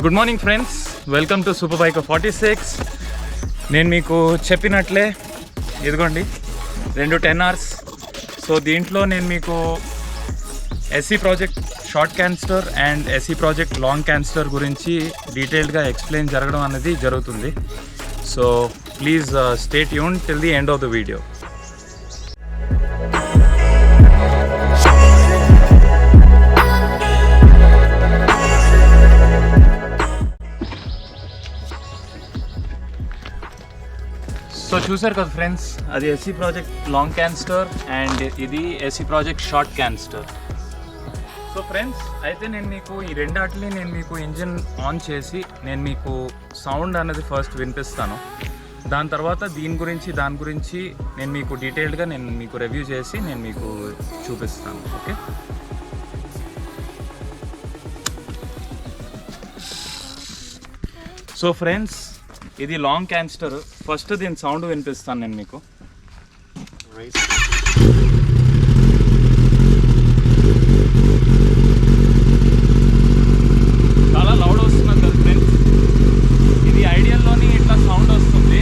Good morning friends, welcome to super bike 46. నేను మీకు చెప్పినట్లే ఇదిగోండి 2 10Rs. సో దీంట్లో నేను మీకు SC project short canister and SC project long canister గురించి డీటెయిల్డ్గా ఎక్స్ప్లెయిన్ జరగడం అనేది జరుగుతుంది. So please stay tune till the end of the video. So చూసారు కదా ఫ్రెండ్స్, అది SC project long canister and ఇది SC project short canister. So friends, అయితే నేను మీకు ఈ రెండాటిని నేను మీకు ఇంజిన్ ఆన్ చేసి నేను మీకు సౌండ్ అనేది ఫస్ట్ వినిపిస్తాను. దాని తర్వాత దాని గురించి నేను మీకు డీటెయిల్డ్గా నేను మీకు రివ్యూ చేసి నేను మీకు చూపిస్తాను. ఓకే, సో ఫ్రెండ్స్, ఇది లాంగ్ క్యాన్స్టర్. ఫస్ట్ దీని సౌండ్ వినిపిస్తాను నేను మీకు. చాలా లౌడ్ వస్తున్నది కదా ఫ్రెండ్స్. ఇది ఐడియల్లోని ఇట్లా సౌండ్ వస్తుంది.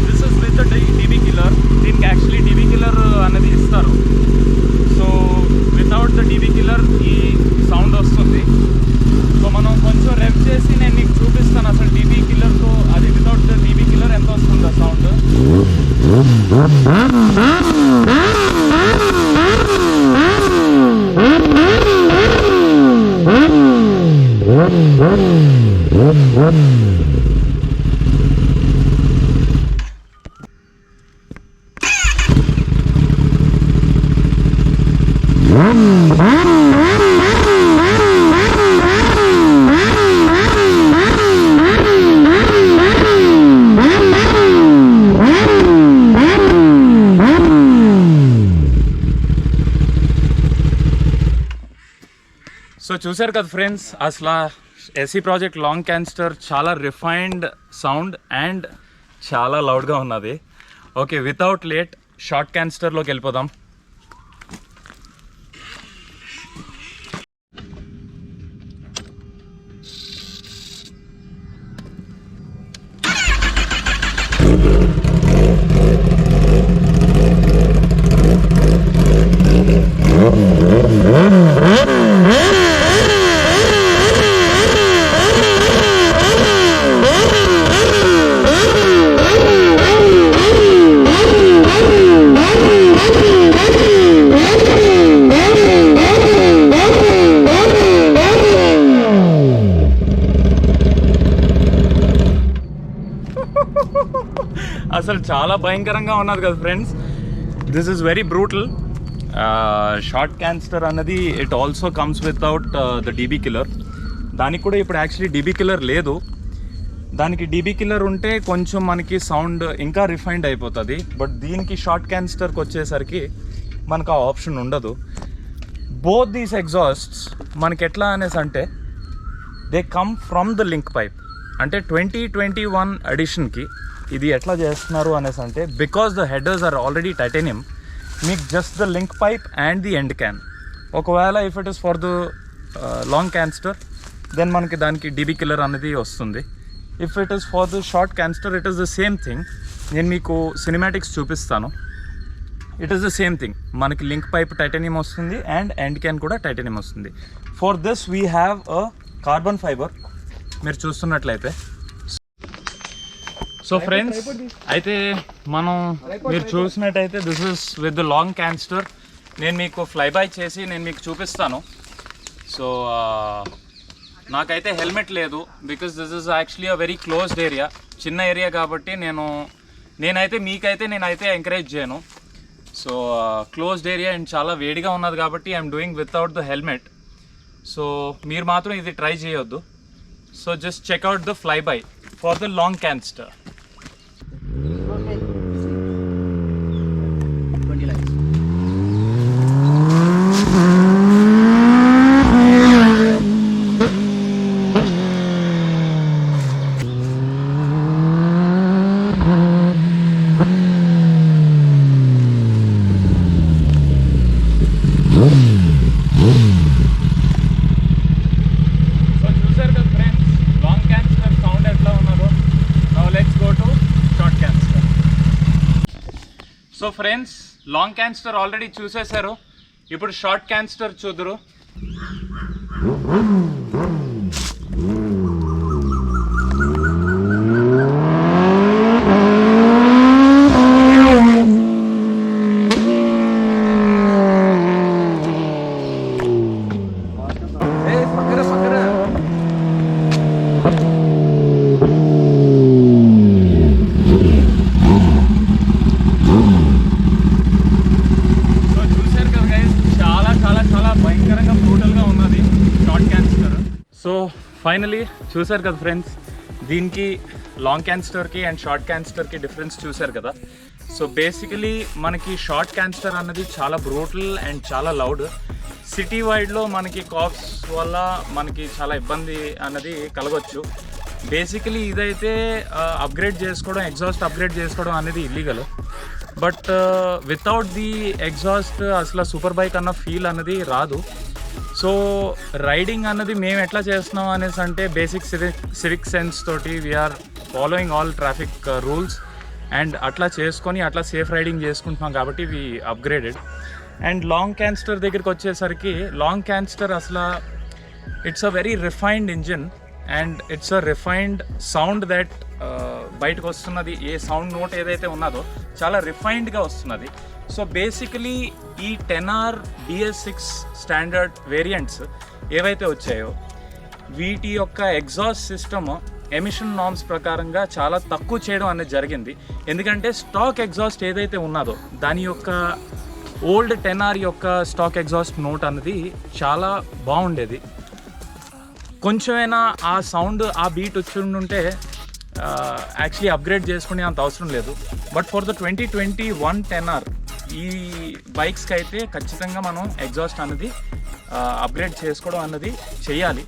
This is with dB killer. దీనికి యాక్చువల్లీ డీబీ కిల్లర్ అనేది ఇస్తారు. So without the DB killer ఈ సౌండ్ వస్తుంది. సో మనం కొంచెం రెవ్ చేసి నేను మీకు చూపిస్తాను అసలు డీబీ కిల్లర్తో అది వితౌట్ ద డీబీ కిల్లర్ ఎంత వస్తుంది ఆ సౌండ్. సో చూసారు కదా ఫ్రెండ్స్, అసలు ఎస్సీ ప్రాజెక్ట్ లాంగ్ క్యాన్స్టర్ చాలా రిఫైన్డ్ సౌండ్ అండ్ చాలా లౌడ్గా ఉన్నది. ఓకే, వితౌట్ లేట్ షార్ట్ క్యాన్స్టర్లోకి వెళ్ళిపోదాం. అసలు చాలా భయంకరంగా ఉన్నది కదా friends. This is very brutal. Short canister అన్నది it also comes without the DB killer. దానికి కూడా ఇప్పుడు యాక్చువల్లీ డీబీ కిల్లర్ లేదు. దానికి డీబీ కిల్లర్ ఉంటే కొంచెం మనకి సౌండ్ ఇంకా రిఫైన్డ్ అయిపోతుంది. బట్ దీనికి షార్ట్ క్యాన్స్టర్కి వచ్చేసరికి మనకు ఆ ఆప్షన్ ఉండదు. బోత్ దీస్ ఎగ్జాస్ట్స్ మనకి ఎట్లా అనేసి అంటే they come from the link pipe. అంటే 2021 ఎడిషన్కి ఇది ఎట్లా చేస్తున్నారు అనేసి అంటే because the headers are already titanium, మీకు just the link pipe and the end can. ఒకవేళ if it is for the long canister then మనకి దానికి డీబీ కిల్లర్ అనేది వస్తుంది. If it is for the short canister it is the same thing. నేను మీకు cinematics చూపిస్తాను. It is the same thing. మనకి link pipe titanium వస్తుంది and end can కూడా టైటానియం వస్తుంది. For this we have a carbon fibre. మీరు చూస్తున్నట్లయితే so friends, అయితే మీరు చూసినట్టయితే this is with the long canister. నేను మీకు ఫ్లై బై చేసి నేను మీకు చూపిస్తాను. సో నాకైతే హెల్మెట్ లేదు because this is actually a very closed area. చిన్న ఏరియా కాబట్టి నేనైతే ఎంకరేజ్ చేయను. సో క్లోజ్డ్ ఏరియా అండ్ చాలా వేడిగా ఉన్నది కాబట్టి I'm doing without the helmet. So మీరు మాత్రం ఇది ట్రై చేయొద్దు. So just check out the fly by for the long canister. So చూసారు కదా friends, so friends, long canister already చూసేశారు, ఇప్పుడు షార్ట్ క్యాన్స్టర్ చూద్దరు. సో ఫైనలీ చూసారు కదా ఫ్రెండ్స్, దీనికి లాంగ్ క్యాన్స్టర్కి అండ్ షార్ట్ క్యాన్స్టర్కి డిఫరెన్స్ చూసారు కదా. సో బేసికలీ మనకి షార్ట్ క్యాన్స్టర్ అన్నది చాలా బ్రూటల్ అండ్ చాలా లౌడ్. సిటీ వైడ్లో మనకి కాప్స్ వల్ల మనకి చాలా ఇబ్బంది అన్నది కలగొచ్చు. బేసికలీ ఇదైతే అప్గ్రేడ్ చేసుకోవడం, ఎగ్జాస్ట్ అప్గ్రేడ్ చేసుకోవడం అనేది illegal. But without the exhaust అసలు సూపర్ బైక్ అన్న ఫీల్ అన్నది రాదు. సో రైడింగ్ అన్నది మేము ఎట్లా చేస్తున్నాం అనేసి అంటే బేసిక్ సివిక్ సెన్స్ తోటి we are following all traffic rules and అట్లా చేసుకొని అట్లా సేఫ్ రైడింగ్ చేసుకుంటున్నాం కాబట్టి we upgraded. And long canister దగ్గరికి వచ్చేసరికి లాంగ్ క్యాన్స్టర్ అసలు it's a very refined engine and it's a refined sound that బయటకు వస్తున్నది. ఏ సౌండ్ నోట్ ఏదైతే ఉన్నదో చాలా రిఫైన్డ్గా వస్తున్నది. సో బేసికలీ ఈ 10R BS6 స్టాండర్డ్ వేరియంట్స్ ఏవైతే వచ్చాయో వీటి యొక్క ఎగ్జాస్ట్ సిస్టమ్ ఎమిషన్ నార్మ్స్ ప్రకారంగా చాలా తక్కువ చేయడం అనేది జరిగింది. ఎందుకంటే స్టాక్ ఎగ్జాస్ట్ ఏదైతే ఉన్నదో దాని యొక్క ఓల్డ్ 10R యొక్క స్టాక్ ఎగ్జాస్ట్ నోట్ అన్నది చాలా బాగుండేది. కొంచెమైనా ఆ సౌండ్ ఆ బీట్ వచ్చి ఉంటే యాక్చువల్లీ అప్గ్రేడ్ చేసుకునే అంత అవసరం లేదు. బట్ ఫర్ ద 2021 10R ఈ బైక్స్కి అయితే ఖచ్చితంగా మనం ఎగ్జాస్ట్ అన్నది అప్గ్రేడ్ చేసుకోవడం అన్నది చేయాలి.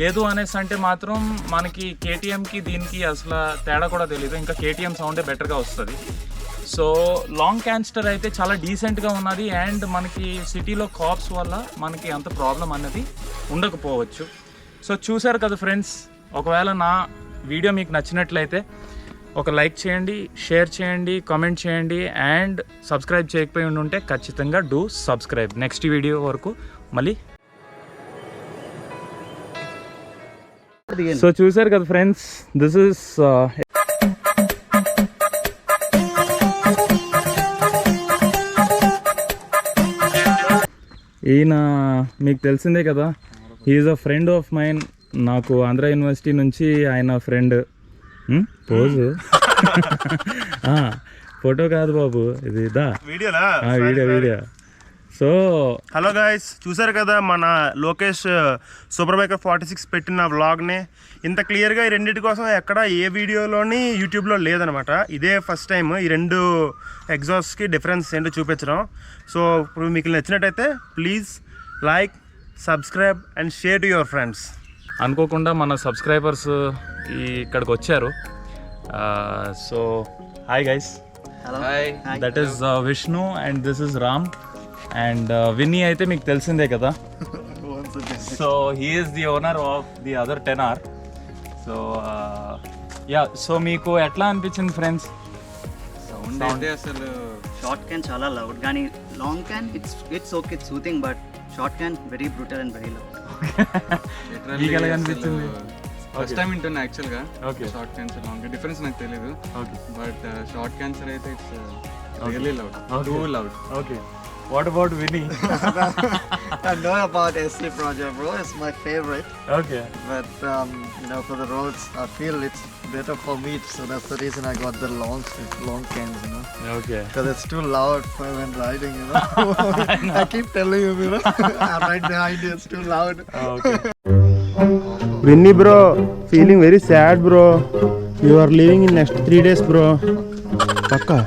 లేదు అనేసి అంటే మాత్రం మనకి కేటీఎంకి దీనికి అసలు తేడా కూడా తెలియదు. ఇంకా కేటీఎం సౌండే బెటర్గా వస్తుంది. సో లాంగ్ క్యాన్స్టర్ అయితే చాలా డీసెంట్గా ఉన్నది అండ్ మనకి సిటీలో కాప్స్ వల్ల మనకి అంత ప్రాబ్లం అన్నది ఉండకపోవచ్చు. సో చూసారు కదా ఫ్రెండ్స్, ఒకవేళ నా వీడియో మీకు నచ్చినట్లయితే ఒక లైక్ చేయండి, షేర్ చేయండి, కామెంట్ చేయండి అండ్ సబ్స్క్రైబ్ చేయకపోయి ఉంటే ఖచ్చితంగా డూ సబ్స్క్రైబ్. నెక్స్ట్ వీడియో వరకు మళ్ళీ. సో చూసారు కదా ఫ్రెండ్స్, దిస్ ఇస్ ఈయన మీకు తెలిసిందే కదా, he is a friend of mine. నాకు ఆంధ్ర యూనివర్సిటీ నుంచి ఆయన ఫ్రెండ్. పోజు ఫోటో కాదు బాబు, ఇది వీడియో. సో హలో గాయస్, చూసారు కదా మన లోకేష్ సూపర్ బైకర్ 46 పెట్టిన వ్లాగ్ని. ఇంత క్లియర్గా ఈ రెండింటి కోసం ఎక్కడ ఏ వీడియోలోని యూట్యూబ్లో లేదనమాట. ఇదే ఫస్ట్ టైం ఈ రెండు ఎగ్జాస్ట్కి డిఫరెన్స్ ఏంటో చూపించడం. సో ఇప్పుడు మీకు నచ్చినట్టయితే please like, subscribe and share to your friends. అనుకోకుండా మన సబ్స్క్రైబర్స్ ఇక్కడికి వచ్చారు. So hi guys, that is Vishnu and this is Ram and Vinny అయితే మీకు తెలిసిందే కదా. So he is the owner of the other 10R. So yeah, so మీకు ఎట్లా అనిపించింది ఫ్రెండ్స్? సౌండ్ అయితే అసలు షార్ట్ క్యాన్ చాలా లౌడ్, కానీ long can it's okay soothing, but short can very brutal and very loud. మీకు ఎలా అనిపించింది? ఫస్ట్ టైం వింటున్నా యాక్చువల్గా. Okay, short cancer long difference నాకు తెలియదు. ఓకే, బట్ షార్ట్ క్యాన్సర్ అయితే it's really loud, two loud. Okay, what about Vinny? I know about SC project, bro. It's my favorite. Okay, But for the roads, I feel it's better for me. So that's the reason I got the long cans, okay. Because it's too loud for when riding, I keep telling you, I'm right behind you. It's too loud. Okay. Vinny bro, feeling very sad bro. You are leaving in next 3 days bro. Pakka.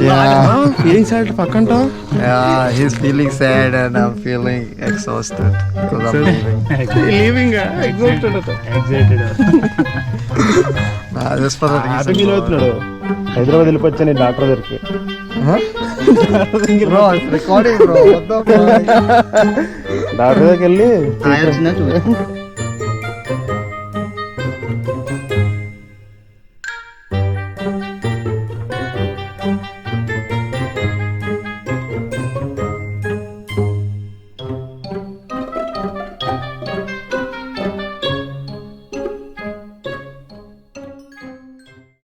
Yeah. Feeling sad pakka. Yeah, he's feeling sad and I'm feeling exhausted because I'm leaving. Leaving exhausted. Just for the reason. Feel అవుతున్నాడు. Hyderabad వెళ్ళిపోవచ్చని doctor దగ్గరికి. Bro, it's recording bro. What the fuck? Doctor దగ్గరికి వెళ్ళి